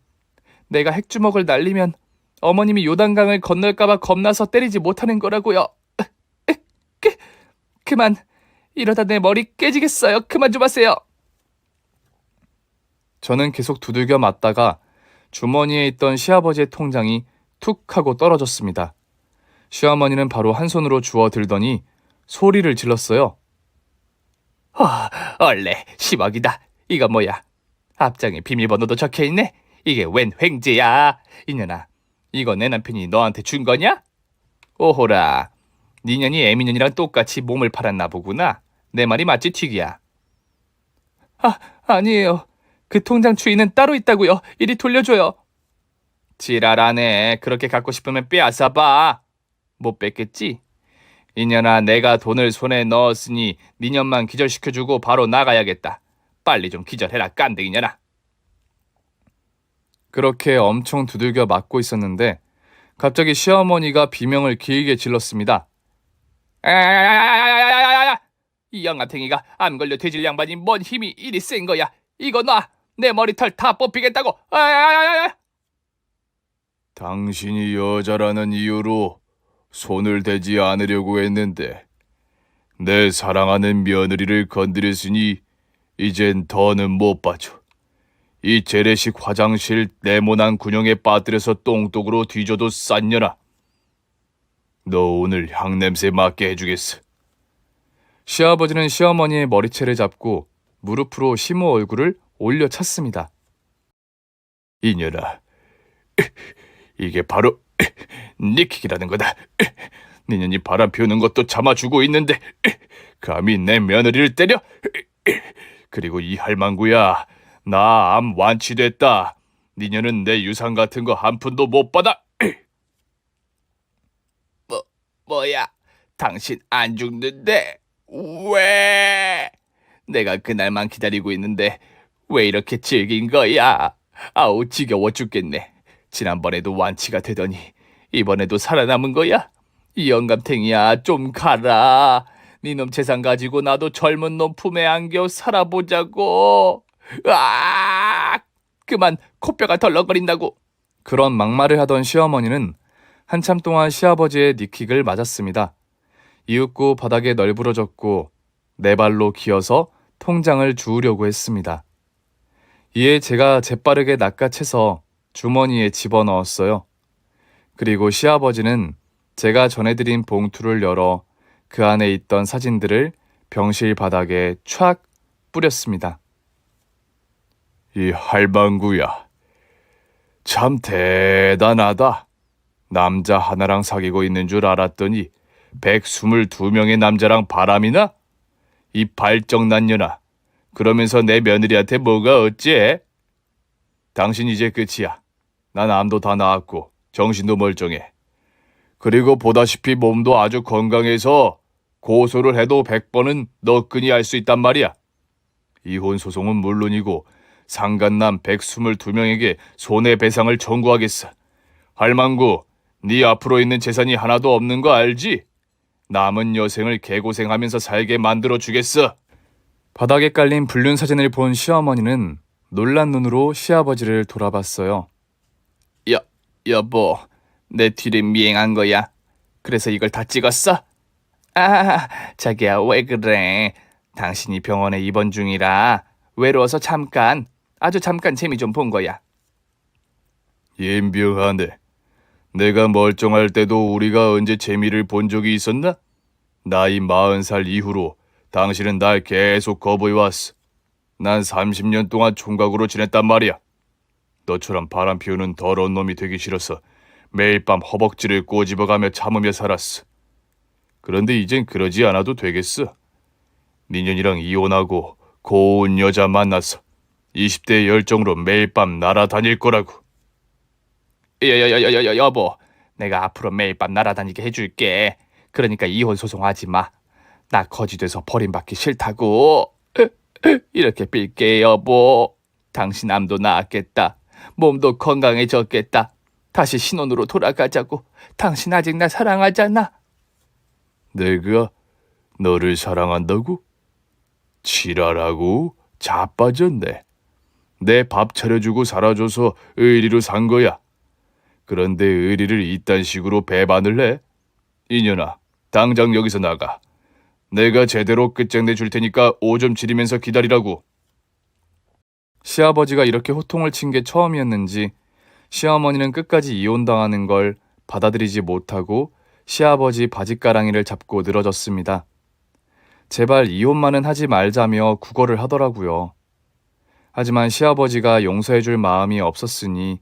내가 핵주먹을 날리면 어머님이 요단강을 건널까봐 겁나서 때리지 못하는 거라고요. 그만. 이러다 내 머리 깨지겠어요. 그만 좀 하세요. 저는 계속 두들겨 맞다가 주머니에 있던 시아버지의 통장이 툭 하고 떨어졌습니다. 시어머니는 바로 한 손으로 주워 들더니 소리를 질렀어요. 얼레 시박이다. 이거 뭐야? 앞장에 비밀번호도 적혀있네. 이게 웬 횡재야? 이년아, 이거 내 남편이 너한테 준 거냐? 오호라, 니년이 애미년이랑 똑같이 몸을 팔았나 보구나. 내 말이 맞지 튀기야? 아니에요. 그 통장 주인은 따로 있다고요. 이리 돌려줘요. 지랄하네. 그렇게 갖고 싶으면 빼앗아봐. 못 뺏겠지? 이년아, 내가 돈을 손에 넣었으니 니년만 기절시켜주고 바로 나가야겠다. 빨리 좀 기절해라, 깐댕이년아. 그렇게 엄청 두들겨 맞고 있었는데 갑자기 시어머니가 비명을 길게 질렀습니다. 야야야야야야야야야야! 이 영감탱이가 암 걸려 돼질 양반이 뭔 힘이 이리 센 거야. 이거 놔. 내 머리털 다 뽑히겠다고. 야야야야야! 당신이 여자라는 이유로 손을 대지 않으려고 했는데 내 사랑하는 며느리를 건드렸으니 이젠 더는 못 봐줘. 이 재래식 화장실 네모난 군용에 빠뜨려서 똥독으로 뒤져도 쌌냐나. 너 오늘 향냄새 맡게 해주겠어. 시아버지는 시어머니의 머리채를 잡고 무릎으로 시모 얼굴을 올려 찼습니다. 이년아, 이게 바로 니킥이라는 거다. 니년이 바람 피우는 것도 참아주고 있는데 감히 내 며느리를 때려? 그리고 이 할망구야, 나 암 완치됐다. 니년은 내 유산 같은 거 한 푼도 못 받아. 뭐야? 당신 안 죽는데? 왜? 내가 그날만 기다리고 있는데 왜 이렇게 질긴 거야? 아우, 지겨워 죽겠네. 지난번에도 완치가 되더니 이번에도 살아남은 거야? 이 영감탱이야, 좀 가라. 니놈 재산 가지고 나도 젊은 놈 품에 안겨 살아보자고. 그만, 코뼈가 덜렁거린다고. 그런 막말을 하던 시어머니는 한참 동안 시아버지의 니킥을 맞았습니다. 이윽고 바닥에 널브러졌고 네 발로 기어서 통장을 주우려고 했습니다. 이에 제가 재빠르게 낚아채서 주머니에 집어넣었어요. 그리고 시아버지는 제가 전해드린 봉투를 열어 그 안에 있던 사진들을 병실 바닥에 촥 뿌렸습니다. 이 할망구야, 참 대단하다. 남자 하나랑 사귀고 있는 줄 알았더니 122명의 남자랑 바람이나? 이 발정난 년아, 그러면서 내 며느리한테 뭐가 어째? 당신 이제 끝이야. 난 암도 다 나았고 정신도 멀쩡해. 그리고 보다시피 몸도 아주 건강해서 고소를 해도 100번은 너끈히 할 수 있단 말이야. 이혼 소송은 물론이고 상간남 122명에게 손해배상을 청구하겠어. 할망구, 네 앞으로 있는 재산이 하나도 없는 거 알지? 남은 여생을 개고생하면서 살게 만들어 주겠어. 바닥에 깔린 불륜 사진을 본 시어머니는 놀란 눈으로 시아버지를 돌아봤어요. 여보, 내 뒤를 미행한 거야. 그래서 이걸 다 찍었어? 아, 자기야, 왜 그래? 당신이 병원에 입원 중이라 외로워서 아주 잠깐 재미 좀 본 거야. 연병하네. 내가 멀쩡할 때도 우리가 언제 재미를 본 적이 있었나? 나이 40살 이후로 당신은 날 계속 거부해왔어. 난 30년 동안 총각으로 지냈단 말이야. 너처럼 바람 피우는 더러운 놈이 되기 싫어서 매일 밤 허벅지를 꼬집어가며 참으며 살았어. 그런데 이젠 그러지 않아도 되겠어. 민현이랑 이혼하고 고운 여자 만나서 20대 열정으로 매일 밤 날아다닐 거라고. 여보, 내가 앞으로 매일 밤 날아다니게 해줄게. 그러니까 이혼 소송하지 마. 나 거지 돼서 버림받기 싫다고. 이렇게 빌게, 여보. 당신 암도 나았겠다. 몸도 건강해졌겠다. 다시 신혼으로 돌아가자고. 당신 아직 나 사랑하잖아. 내가 너를 사랑한다고? 지랄하고 자빠졌네. 내 밥 차려주고 살아줘서 의리로 산 거야. 그런데 의리를 이딴 식으로 배반을 해? 이년아, 당장 여기서 나가. 내가 제대로 끝장내 줄 테니까 오점 지리면서 기다리라고. 시아버지가 이렇게 호통을 친 게 처음이었는지 시어머니는 끝까지 이혼당하는 걸 받아들이지 못하고 시아버지 바짓가랑이를 잡고 늘어졌습니다. 제발 이혼만은 하지 말자며 구걸을 하더라고요. 하지만 시아버지가 용서해줄 마음이 없었으니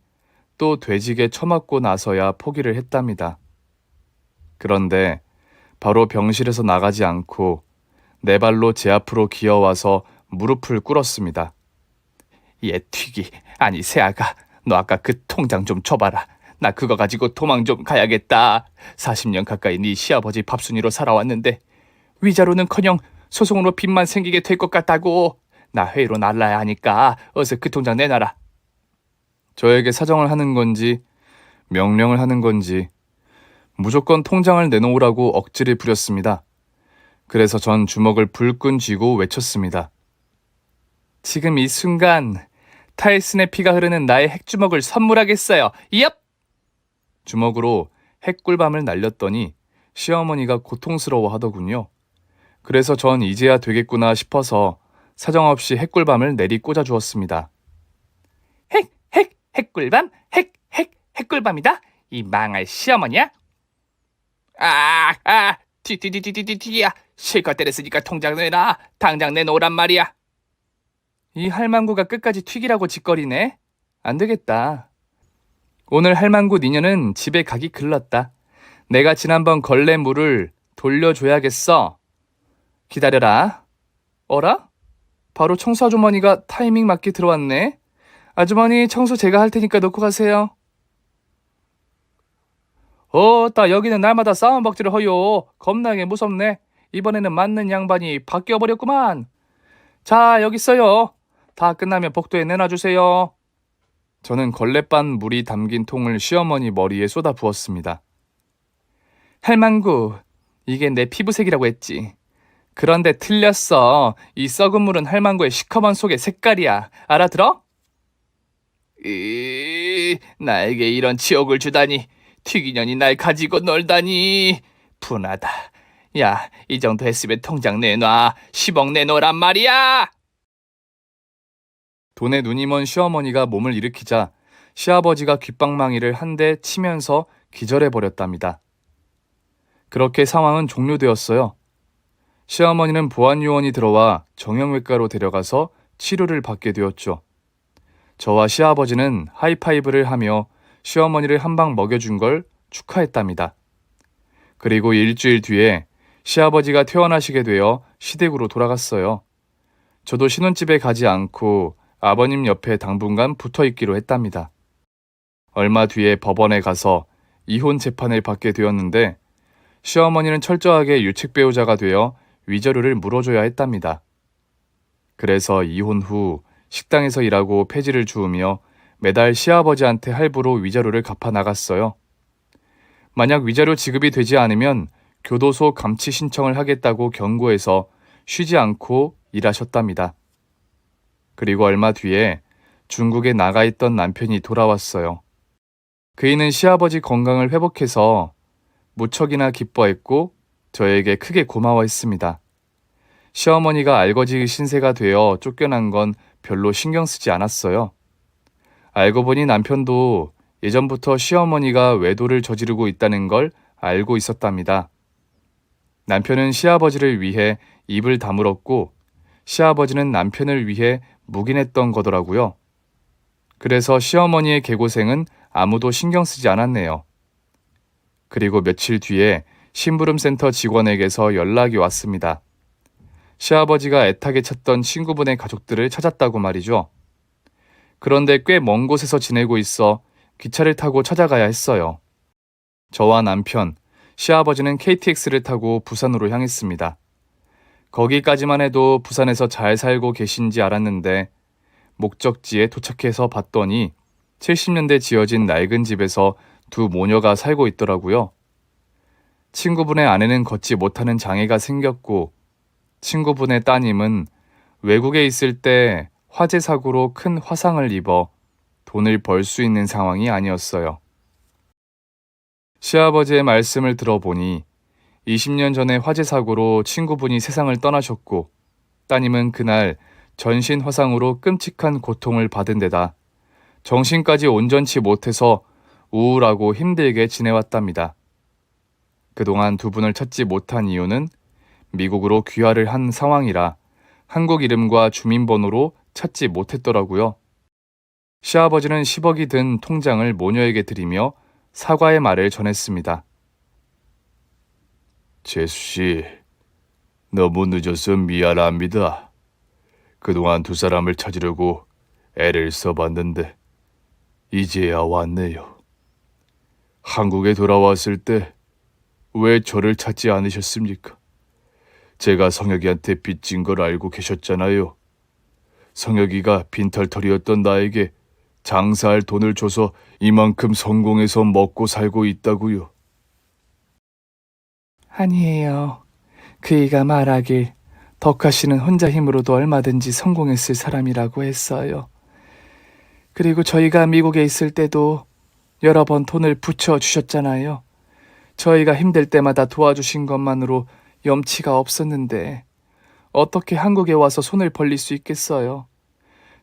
또 되지게 처맞고 나서야 포기를 했답니다. 그런데 바로 병실에서 나가지 않고 네 발로 제 앞으로 기어와서 무릎을 꿇었습니다. 얘 튀기, 아니 새아가, 너 아까 그 통장 좀 줘봐라. 나 그거 가지고 도망 좀 가야겠다. 40년 가까이 네 시아버지 밥순이로 살아왔는데 위자료는커녕 소송으로 빚만 생기게 될 것 같다고. 나 회의로 날라야 하니까 어서 그 통장 내놔라. 저에게 사정을 하는 건지 명령을 하는 건지 무조건 통장을 내놓으라고 억지를 부렸습니다. 그래서 전 주먹을 불끈 쥐고 외쳤습니다. 지금 이 순간 타이슨의 피가 흐르는 나의 핵주먹을 선물하겠어요. 얍! 주먹으로 핵꿀밤을 날렸더니 시어머니가 고통스러워 하더군요. 그래서 전 이제야 되겠구나 싶어서 사정없이 핵꿀밤을 내리 꽂아주었습니다. 핵꿀밤? 핵꿀밤이다? 이 망할 시어머니야? 뒤야. 실컷 때렸으니까 통장 내놔. 당장 내놓으란 말이야. 이 할망구가 끝까지 튀기라고 짓거리네. 안 되겠다. 오늘 할망구 니녀는 집에 가기 글렀다. 내가 지난번 걸레 물을 돌려줘야겠어. 기다려라. 어라? 바로 청소 아주머니가 타이밍 맞게 들어왔네. 아주머니 청소 제가 할 테니까 놓고 가세요. 따 여기는 날마다 싸움박질을 허요. 겁나게 무섭네. 이번에는 맞는 양반이 바뀌어버렸구만. 자, 여기 있어요. 다 끝나면 복도에 내놔주세요. 저는 걸레반 물이 담긴 통을 시어머니 머리에 쏟아 부었습니다. 할망구, 이게 내 피부색이라고 했지. 그런데 틀렸어. 이 썩은 물은 할망구의 시커먼 속의 색깔이야. 알아들어? 나에게 이런 지옥을 주다니. 튀기년이 날 가지고 놀다니. 분하다. 야, 이 정도 했으면 통장 내놔. 10억 내놓으란 말이야. 돈에 눈이 먼 시어머니가 몸을 일으키자 시아버지가 귓방망이를 한 대 치면서 기절해버렸답니다. 그렇게 상황은 종료되었어요. 시어머니는 보안요원이 들어와 정형외과로 데려가서 치료를 받게 되었죠. 저와 시아버지는 하이파이브를 하며 시어머니를 한 방 먹여준 걸 축하했답니다. 그리고 일주일 뒤에 시아버지가 퇴원하시게 되어 시댁으로 돌아갔어요. 저도 신혼집에 가지 않고 아버님 옆에 당분간 붙어있기로 했답니다. 얼마 뒤에 법원에 가서 이혼 재판을 받게 되었는데 시어머니는 철저하게 유책 배우자가 되어 위자료를 물어줘야 했답니다. 그래서 이혼 후 식당에서 일하고 폐지를 주우며 매달 시아버지한테 할부로 위자료를 갚아 나갔어요. 만약 위자료 지급이 되지 않으면 교도소 감치 신청을 하겠다고 경고해서 쉬지 않고 일하셨답니다. 그리고 얼마 뒤에 중국에 나가 있던 남편이 돌아왔어요. 그이는 시아버지 건강을 회복해서 무척이나 기뻐했고 저에게 크게 고마워했습니다. 시어머니가 알거지 신세가 되어 쫓겨난 건 별로 신경 쓰지 않았어요. 알고 보니 남편도 예전부터 시어머니가 외도를 저지르고 있다는 걸 알고 있었답니다. 남편은 시아버지를 위해 입을 다물었고 시아버지는 남편을 위해 묵인했던 거더라고요. 그래서 시어머니의 개고생은 아무도 신경 쓰지 않았네요. 그리고 며칠 뒤에 심부름센터 직원에게서 연락이 왔습니다. 시아버지가 애타게 찾던 친구분의 가족들을 찾았다고 말이죠. 그런데 꽤 먼 곳에서 지내고 있어 기차를 타고 찾아가야 했어요. 저와 남편, 시아버지는 KTX를 타고 부산으로 향했습니다. 거기까지만 해도 부산에서 잘 살고 계신지 알았는데 목적지에 도착해서 봤더니 70년대 지어진 낡은 집에서 두 모녀가 살고 있더라고요. 친구분의 아내는 걷지 못하는 장애가 생겼고 친구분의 따님은 외국에 있을 때 화재 사고로 큰 화상을 입어 돈을 벌 수 있는 상황이 아니었어요. 시아버지의 말씀을 들어보니 20년 전에 화재 사고로 친구분이 세상을 떠나셨고 따님은 그날 전신 화상으로 끔찍한 고통을 받은 데다 정신까지 온전치 못해서 우울하고 힘들게 지내왔답니다. 그동안 두 분을 찾지 못한 이유는 미국으로 귀화를 한 상황이라 한국 이름과 주민번호로 찾지 못했더라고요. 시아버지는 10억이 든 통장을 모녀에게 드리며 사과의 말을 전했습니다. 재수씨, 너무 늦어서 미안합니다. 그동안 두 사람을 찾으려고 애를 써봤는데 이제야 왔네요. 한국에 돌아왔을 때 왜 저를 찾지 않으셨습니까? 제가 성혁이한테 빚진 걸 알고 계셨잖아요. 성혁이가 빈털터리였던 나에게 장사할 돈을 줘서 이만큼 성공해서 먹고 살고 있다고요. 아니에요. 그이가 말하길 덕화 씨는 혼자 힘으로도 얼마든지 성공했을 사람이라고 했어요. 그리고 저희가 미국에 있을 때도 여러 번 돈을 붙여주셨잖아요. 저희가 힘들 때마다 도와주신 것만으로 염치가 없었는데 어떻게 한국에 와서 손을 벌릴 수 있겠어요.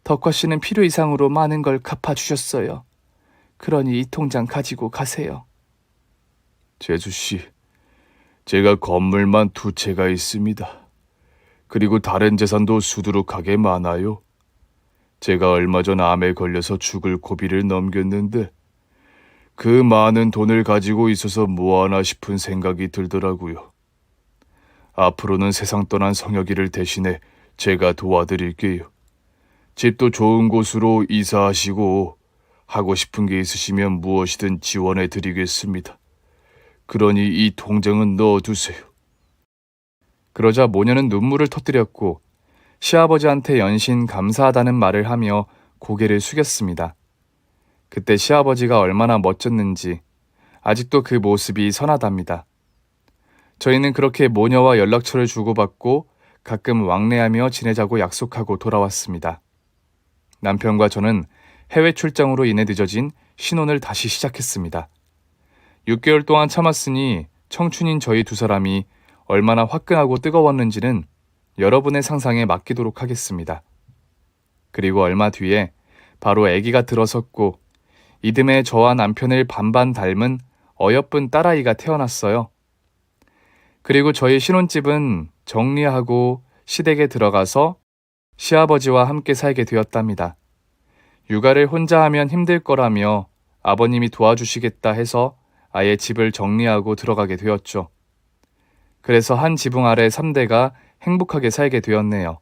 덕화 씨는 필요 이상으로 많은 걸 갚아주셨어요. 그러니 이 통장 가지고 가세요. 재수씨, 제가 건물만 2채가 있습니다. 그리고 다른 재산도 수두룩하게 많아요. 제가 얼마 전 암에 걸려서 죽을 고비를 넘겼는데 그 많은 돈을 가지고 있어서 뭐하나 싶은 생각이 들더라고요. 앞으로는 세상 떠난 성혁이를 대신해 제가 도와드릴게요. 집도 좋은 곳으로 이사하시고 하고 싶은 게 있으시면 무엇이든 지원해 드리겠습니다. 그러니 이 통장은 넣어두세요. 그러자 모녀는 눈물을 터뜨렸고 시아버지한테 연신 감사하다는 말을 하며 고개를 숙였습니다. 그때 시아버지가 얼마나 멋졌는지 아직도 그 모습이 선하답니다. 저희는 그렇게 모녀와 연락처를 주고받고 가끔 왕래하며 지내자고 약속하고 돌아왔습니다. 남편과 저는 해외 출장으로 인해 늦어진 신혼을 다시 시작했습니다. 6개월 동안 참았으니 청춘인 저희 두 사람이 얼마나 화끈하고 뜨거웠는지는 여러분의 상상에 맡기도록 하겠습니다. 그리고 얼마 뒤에 바로 아기가 들어섰고 이듬해 저와 남편을 반반 닮은 어여쁜 딸아이가 태어났어요. 그리고 저희 신혼집은 정리하고 시댁에 들어가서 시아버지와 함께 살게 되었답니다. 육아를 혼자 하면 힘들 거라며 아버님이 도와주시겠다 해서 아예 집을 정리하고 들어가게 되었죠. 그래서 한 지붕 아래 3대가 행복하게 살게 되었네요.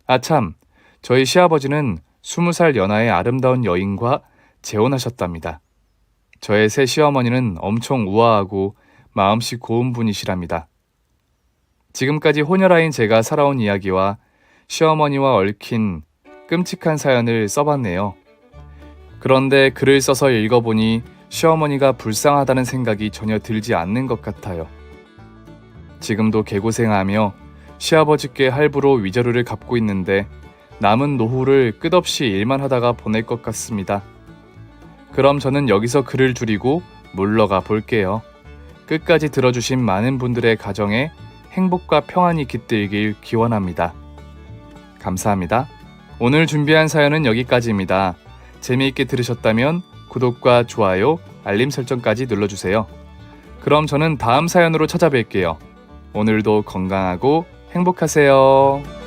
아참, 저희 시아버지는 20살 연하의 아름다운 여인과 재혼하셨답니다. 저의 새 시어머니는 엄청 우아하고 마음씨 고운 분이시랍니다. 지금까지 혼혈아인 제가 살아온 이야기와 시어머니와 얽힌 끔찍한 사연을 써봤네요. 그런데 글을 써서 읽어보니 시어머니가 불쌍하다는 생각이 전혀 들지 않는 것 같아요. 지금도 개고생하며 시아버지께 할부로 위자료를 갚고 있는데 남은 노후를 끝없이 일만 하다가 보낼 것 같습니다. 그럼 저는 여기서 글을 줄이고 물러가 볼게요. 끝까지 들어주신 많은 분들의 가정에 행복과 평안이 깃들길 기원합니다. 감사합니다. 오늘 준비한 사연은 여기까지입니다. 재미있게 들으셨다면 구독과 좋아요, 알림 설정까지 눌러주세요. 그럼 저는 다음 사연으로 찾아뵐게요. 오늘도 건강하고 행복하세요.